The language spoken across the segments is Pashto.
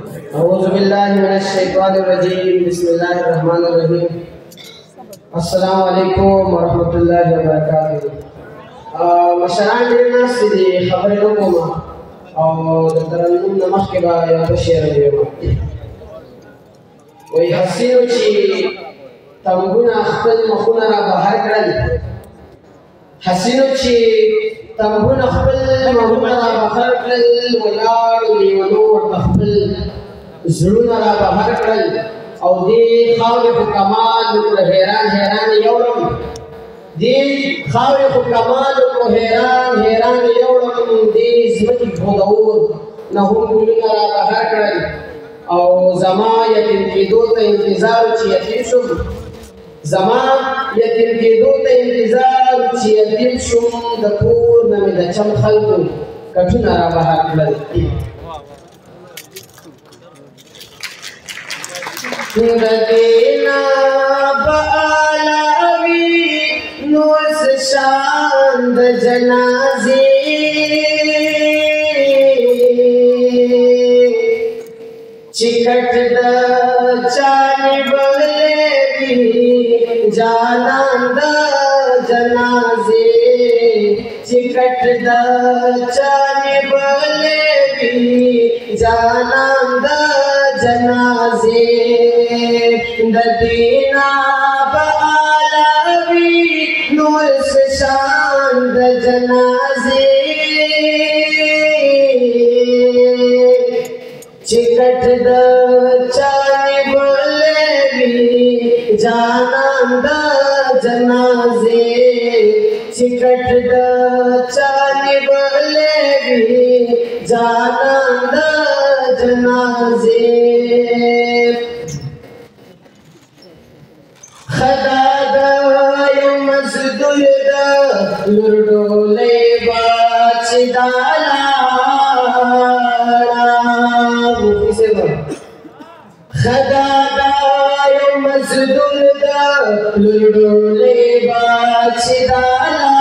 أعوذ بالله من الشيطان الرجيم بسم الله الرحمن الرحيم السلام عليكم ورحمة الله وبركاته. مشران الناس دي خبر لكم أو ترنم نمخبا يا بشير اليوم ويحسنوا شيء تنبونا أخبر مخونا بحر كرل حسنوا شيء تنبونا أخبر مخونا بحر كرل ولار وليونور أخبر زلونا بحر كرل او دي خاوري خو کمال کو حیران حیران یوړم دي خاوري خو کمال کو حیران حیران یوړم دي زمتي غوډور نه هم ګلونه را بهر کړل او زما یتیم کېدو ته انتظار چې یتیم شم زما یتیم کېدو ته انتظار چې یتیم شم د کور نه مې د چم خلکو کټونه را بهر کړل ددینا بالاوی نوس شان د جنازی چکٹ د چانی بغلی جانان د جنازی چکٹ د چانی بغلی جانان د جنازی ددینا بالاوی نور شان د جنازی چکٹ د چانی بولوی جانان د جنازی چکٹ د چانی بولوی جانان د جنازی خدا دا یو مزدور دا لردولے باچ دالا خدا دا یو مزدور دا لردولے باچ دالا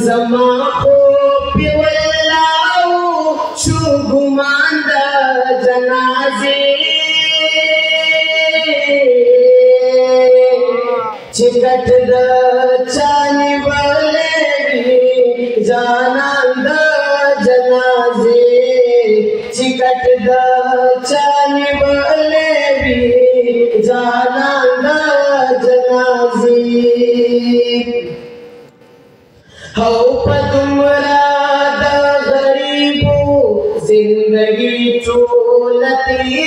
زمان خوبی واللاو شو گمان دا جنازی چکٹ دا چانی بولوی جانان دا جنازی چکٹ دا چانی بولوی جانان دا جنازی ہو پدمرا دا غریبو زندگی ٹول تیری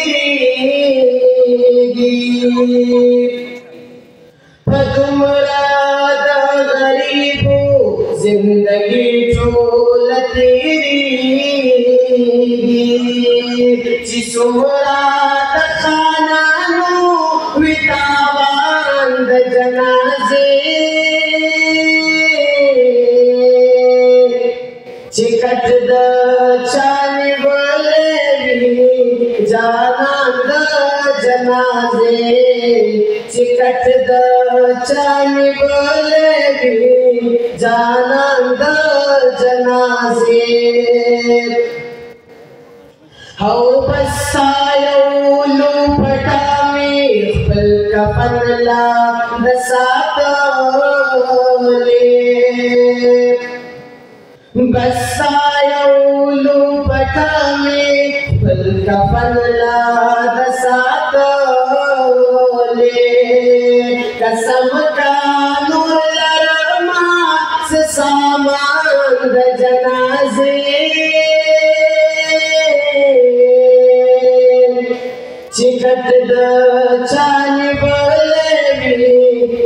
پدمرا دا غریبو زندگی ٹول تیری چی سمرا دا خانانو ویتاوان دا جنازی چکٹ دا چانی بولوی جانان دا جنازی چکٹ دا چانی بولوی جانان دا جنازی ہو بسایو لو پٹاوی خپل کفن لا دساتولے بسایو لو پٹاوی خپل کفن لا دساتولے قسم کانو لرما سے سامان د جنازے چکٹ دا چانی بولوی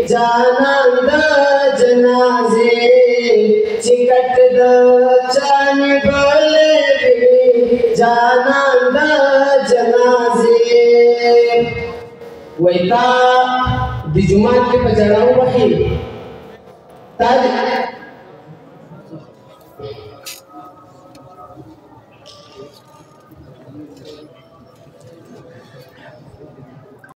جانان دا جنازے چکٹ دا چانی بولوی جانان دا جنازے ویتا دی جماعت کے پجڑاؤ وحی تا